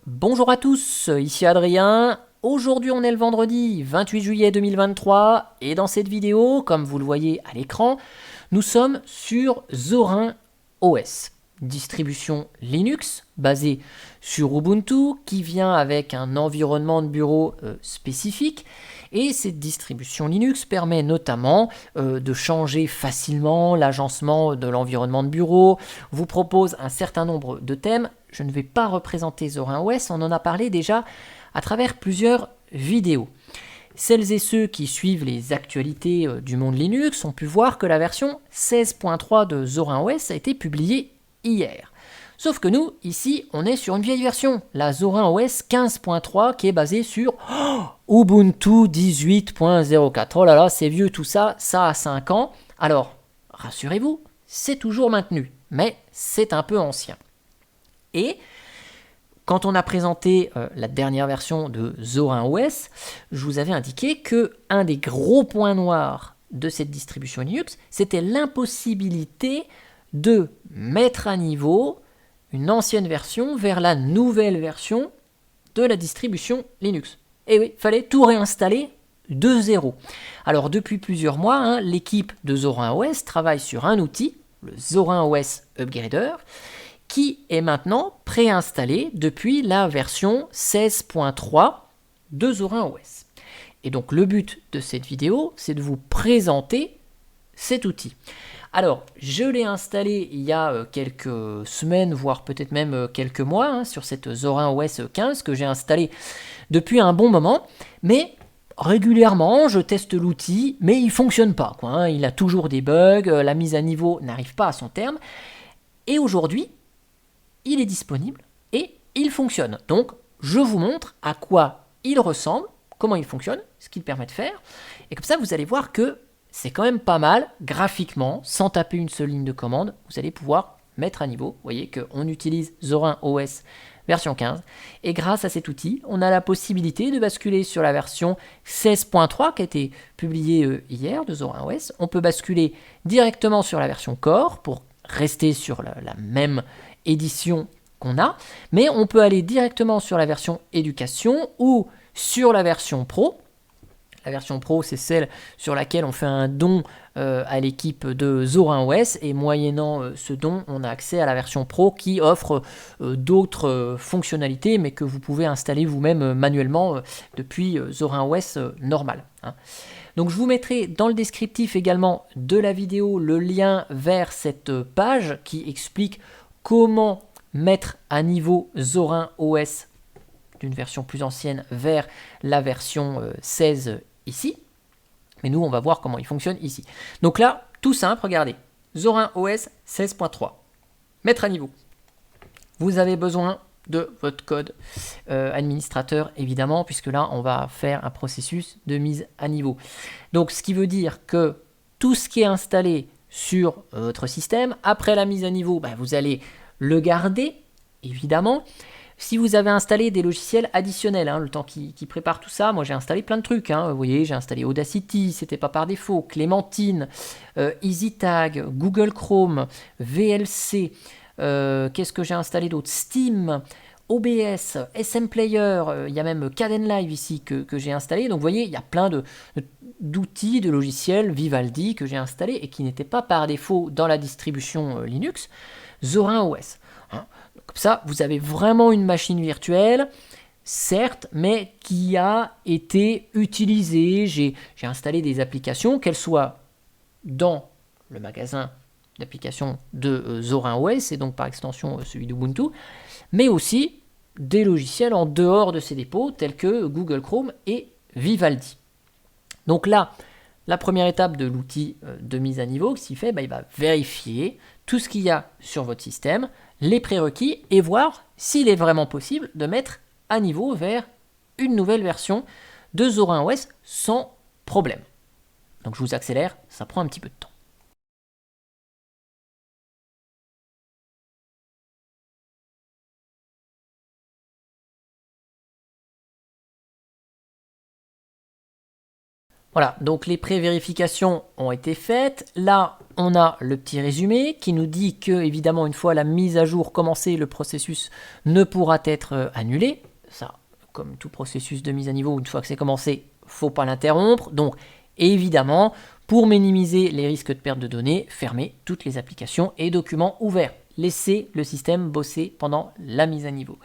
Bonjour à tous, ici Adrien. Aujourd'hui on est le vendredi 28 juillet 2023 et dans cette vidéo, comme vous le voyez à l'écran, nous sommes sur Zorin OS, distribution Linux basée sur Ubuntu qui vient avec un environnement de bureau spécifique. Et cette distribution Linux permet notamment de changer facilement l'agencement de l'environnement de bureau, vous propose un certain nombre de thèmes. Je ne vais pas représenter Zorin OS, on en a parlé déjà à travers plusieurs vidéos. Celles et ceux qui suivent les actualités du monde Linux ont pu voir que la version 16.3 de Zorin OS a été publiée hier. Sauf que nous, ici, on est sur une vieille version, la Zorin OS 15.3, qui est basée sur Ubuntu 18.04. Oh là là, c'est vieux tout ça, ça a 5 ans. Alors, rassurez-vous, c'est toujours maintenu, mais c'est un peu ancien. Et quand on a présenté la dernière version de Zorin OS, je vous avais indiqué que un des gros points noirs de cette distribution Linux, c'était l'impossibilité de mettre à niveau une ancienne version vers la nouvelle version de la distribution Linux. Et oui, il fallait tout réinstaller de zéro. Alors depuis plusieurs mois, l'équipe de Zorin OS travaille sur un outil, le Zorin OS Upgrader, qui est maintenant préinstallé depuis la version 16.3 de Zorin OS. Et donc le but de cette vidéo, c'est de vous présenter cet outil. Alors, je l'ai installé il y a quelques semaines, voire peut-être même quelques mois, sur cette Zorin OS 15 que j'ai installé depuis un bon moment, mais régulièrement, je teste l'outil, mais il ne fonctionne pas. Il a toujours des bugs, la mise à niveau n'arrive pas à son terme, et aujourd'hui, il est disponible et il fonctionne. Donc, je vous montre à quoi il ressemble, comment il fonctionne, ce qu'il permet de faire. Et comme ça, vous allez voir que c'est quand même pas mal, graphiquement, sans taper une seule ligne de commande, vous allez pouvoir mettre à niveau. Vous voyez qu'on utilise Zorin OS version 15. Et grâce à cet outil, on a la possibilité de basculer sur la version 16.3 qui a été publiée hier de Zorin OS. On peut basculer directement sur la version Core pour rester sur la même édition qu'on a, mais on peut aller directement sur la version éducation ou sur la version pro. La version pro, c'est celle sur laquelle on fait un don à l'équipe de Zorin OS, et moyennant ce don, on a accès à la version pro qui offre d'autres fonctionnalités, mais que vous pouvez installer vous-même manuellement depuis Zorin OS normal. Donc je vous mettrai dans le descriptif également de la vidéo le lien vers cette page qui explique comment mettre à niveau Zorin OS d'une version plus ancienne vers la version 16 ici. Mais nous, on va voir comment il fonctionne ici. Donc là, tout simple, regardez. Zorin OS 16.3. Mettre à niveau. Vous avez besoin de votre code administrateur, évidemment, puisque là, on va faire un processus de mise à niveau. Donc, ce qui veut dire que tout ce qui est installé sur votre système, après la mise à niveau, vous allez le garder, évidemment. Si vous avez installé des logiciels additionnels, le temps qui prépare tout ça, moi j'ai installé plein de trucs. Vous voyez, j'ai installé Audacity, c'était pas par défaut, Clémentine, EasyTag, Google Chrome, VLC. Qu'est-ce que j'ai installé d'autre? Steam, OBS, SM Player, il y a même Kdenlive ici que j'ai installé. Donc vous voyez, il y a plein d'outils, de logiciels Vivaldi que j'ai installés et qui n'étaient pas par défaut dans la distribution Linux, Zorin OS. Comme ça, vous avez vraiment une machine virtuelle, certes, mais qui a été utilisée. J'ai installé des applications, qu'elles soient dans le magasin d'applications de Zorin OS, et donc par extension celui d'Ubuntu, mais aussi des logiciels en dehors de ces dépôts, tels que Google Chrome et Vivaldi. Donc là, la première étape de l'outil de mise à niveau, ce qu'il fait, il va vérifier tout ce qu'il y a sur votre système, les prérequis, et voir s'il est vraiment possible de mettre à niveau vers une nouvelle version de Zorin OS sans problème. Donc je vous accélère, ça prend un petit peu de temps. Voilà, donc les pré-vérifications ont été faites. Là, on a le petit résumé qui nous dit que, évidemment, une fois la mise à jour commencée, le processus ne pourra être annulé. Ça, comme tout processus de mise à niveau, une fois que c'est commencé, faut pas l'interrompre. Donc, évidemment, pour minimiser les risques de perte de données, fermez toutes les applications et documents ouverts. Laissez le système bosser pendant la mise à niveau.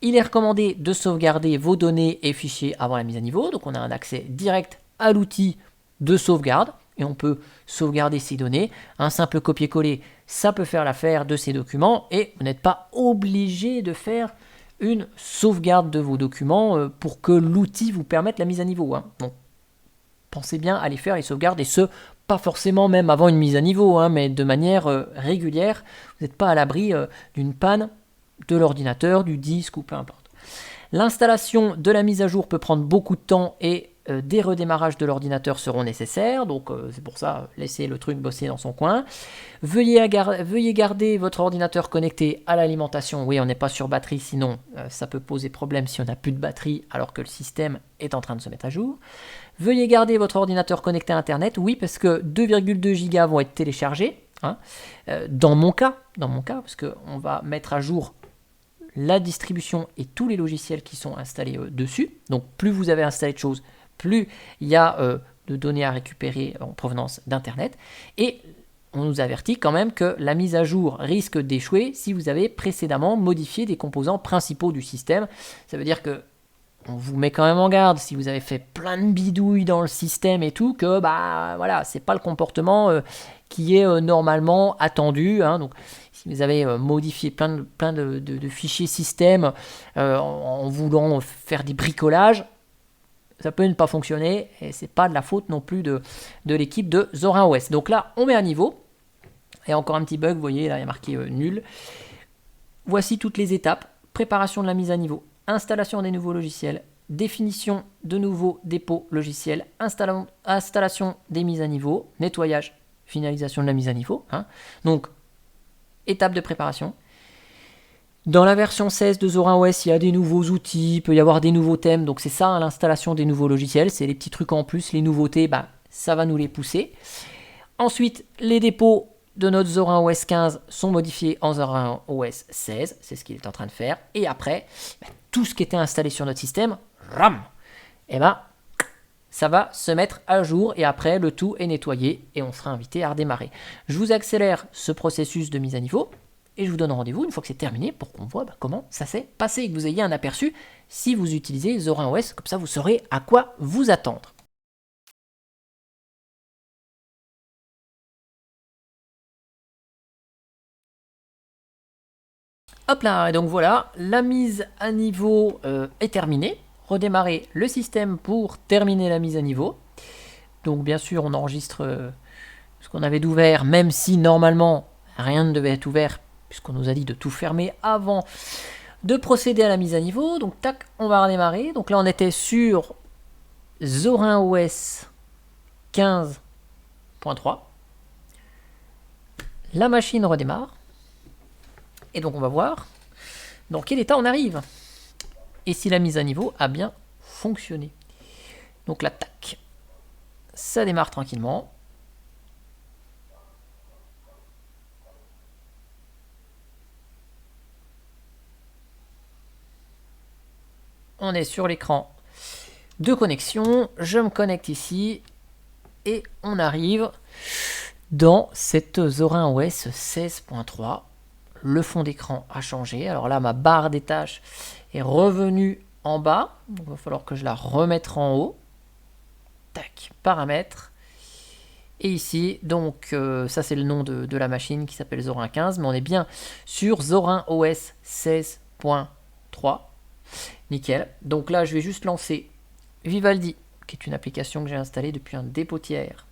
Il est recommandé de sauvegarder vos données et fichiers avant la mise à niveau. Donc, on a un accès direct à l'outil de sauvegarde et on peut sauvegarder ces données. Un simple copier-coller, ça peut faire l'affaire de ces documents et vous n'êtes pas obligé de faire une sauvegarde de vos documents pour que l'outil vous permette la mise à niveau. Donc, pensez bien à aller faire les sauvegardes et ce, pas forcément même avant une mise à niveau, mais de manière régulière. Vous n'êtes pas à l'abri d'une panne de l'ordinateur, du disque ou peu importe. L'installation de la mise à jour peut prendre beaucoup de temps et des redémarrages de l'ordinateur seront nécessaires, donc c'est pour ça, laissez le truc bosser dans son coin. Veuillez garder votre ordinateur connecté à l'alimentation. Oui, on n'est pas sur batterie, sinon ça peut poser problème si on n'a plus de batterie alors que le système est en train de se mettre à jour. Veuillez garder votre ordinateur connecté à Internet, oui, parce que 2,2 Go vont être téléchargés. Dans mon cas, parce qu'on va mettre à jour la distribution et tous les logiciels qui sont installés dessus. Donc plus vous avez installé de choses, plus il y a de données à récupérer en provenance d'Internet. Et on nous avertit quand même que la mise à jour risque d'échouer si vous avez précédemment modifié des composants principaux du système. Ça veut dire que on vous met quand même en garde si vous avez fait plein de bidouilles dans le système et tout, que voilà, c'est pas le comportement qui est normalement attendu. Donc si vous avez modifié plein de fichiers système en voulant faire des bricolages, ça peut ne pas fonctionner et c'est pas de la faute non plus de l'équipe de Zorin OS. Donc là, on met à niveau. Et encore un petit bug, vous voyez, là il y a marqué nul. Voici toutes les étapes. Préparation de la mise à niveau, installation des nouveaux logiciels, définition de nouveaux dépôts logiciels, installation des mises à niveau, nettoyage, finalisation de la mise à niveau. Donc, étape de préparation. Dans la version 16 de Zorin OS, il y a des nouveaux outils, il peut y avoir des nouveaux thèmes. Donc c'est ça, l'installation des nouveaux logiciels. C'est les petits trucs en plus, les nouveautés, ça va nous les pousser. Ensuite, les dépôts de notre Zorin OS 15 sont modifiés en Zorin OS 16. C'est ce qu'il est en train de faire. Et après, tout ce qui était installé sur notre système, ça va se mettre à jour et après le tout est nettoyé et on sera invité à redémarrer. Je vous accélère ce processus de mise à niveau et je vous donne rendez-vous une fois que c'est terminé pour qu'on voit comment ça s'est passé et que vous ayez un aperçu si vous utilisez Zorin OS, comme ça vous saurez à quoi vous attendre. Hop là, et donc voilà, la mise à niveau est terminée. Redémarrer le système pour terminer la mise à niveau. Donc bien sûr, on enregistre ce qu'on avait d'ouvert, même si normalement rien ne devait être ouvert, puisqu'on nous a dit de tout fermer avant de procéder à la mise à niveau. Donc tac, on va redémarrer. Donc là, on était sur Zorin OS 15.3. La machine redémarre. Et donc on va voir dans quel état on arrive. Et si la mise à niveau a bien fonctionné. Donc là, tac, ça démarre tranquillement. On est sur l'écran de connexion. Je me connecte ici. Et on arrive dans cette Zorin OS 16.3. Le fond d'écran a changé. Alors là, ma barre des tâches est revenue en bas. Donc il va falloir que je la remette en haut. Tac, paramètres. Et ici, donc ça c'est le nom de la machine qui s'appelle Zorin 15. Mais on est bien sur Zorin OS 16.3. Nickel. Donc là, je vais juste lancer Vivaldi, qui est une application que j'ai installée depuis un dépôt tiers.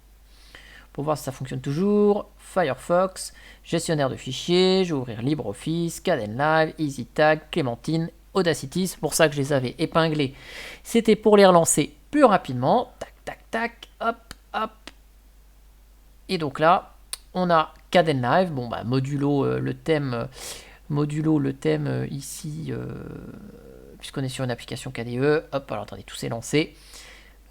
Pour voir si ça fonctionne toujours. Firefox, gestionnaire de fichiers, je vais ouvrir LibreOffice, Kdenlive, EasyTag, Clémentine, Audacity. C'est pour ça que je les avais épinglés. C'était pour les relancer plus rapidement. Tac, tac, tac, hop, hop. Et donc là, on a Kdenlive. Bon, modulo le thème ici, puisqu'on est sur une application KDE. Hop, alors attendez, tout s'est lancé.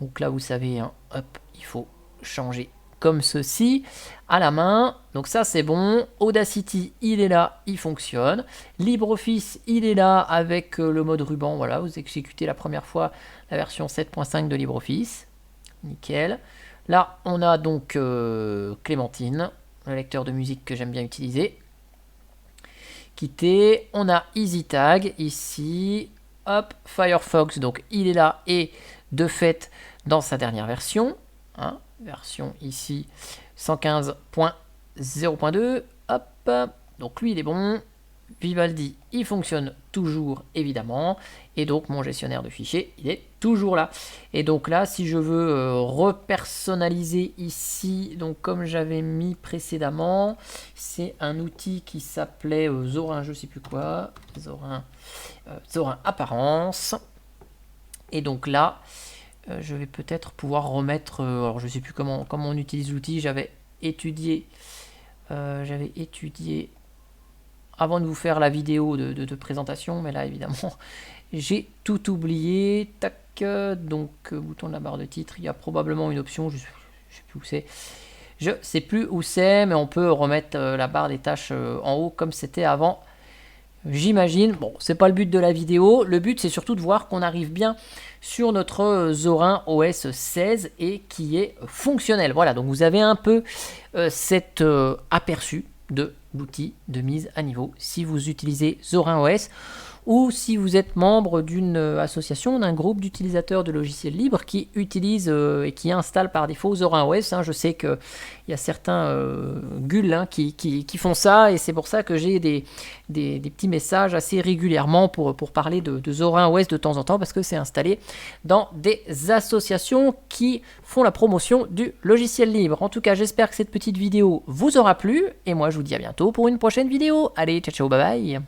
Donc là, vous savez, hein, hop, il faut changer comme ceci, à la main. Donc ça, c'est bon. Audacity, il est là, il fonctionne. LibreOffice, il est là avec le mode ruban. Voilà, vous exécutez la première fois la version 7.5 de LibreOffice. Nickel. Là, on a donc Clémentine, le lecteur de musique que j'aime bien utiliser. Quitter. On a EasyTag ici. Hop, Firefox, donc il est là et de fait dans sa dernière version. Hein, version ici 115.0.2. Hop, donc lui il est bon. Vivaldi, il fonctionne toujours évidemment. Et donc mon gestionnaire de fichiers, il est toujours là. Et donc là, si je veux repersonnaliser ici, donc comme j'avais mis précédemment, c'est un outil qui s'appelait Zorin, je sais plus quoi, Zorin Apparence. Et donc là, je vais peut-être pouvoir remettre, alors je sais plus comment on utilise l'outil, j'avais étudié avant de vous faire la vidéo de présentation, mais là évidemment j'ai tout oublié. Tac, donc bouton de la barre de titre, il y a probablement une option, je sais plus où c'est. Je sais plus où c'est, mais on peut remettre la barre des tâches en haut comme c'était avant. J'imagine, bon, c'est pas le but de la vidéo, le but c'est surtout de voir qu'on arrive bien sur notre Zorin OS 16 et qui est fonctionnel. Voilà, donc vous avez un peu cet aperçu de l'outil de mise à niveau si vous utilisez Zorin OS ou si vous êtes membre d'une association, d'un groupe d'utilisateurs de logiciels libres qui utilisent et qui installent par défaut Zorin OS. Hein. Je sais qu'il y a certains gueules qui font ça et c'est pour ça que j'ai des petits messages assez régulièrement pour parler de Zorin OS de temps en temps parce que c'est installé dans des associations qui font la promotion du logiciel libre. En tout cas, j'espère que cette petite vidéo vous aura plu et moi je vous dis à bientôt pour une prochaine vidéo. Allez, ciao ciao, bye bye.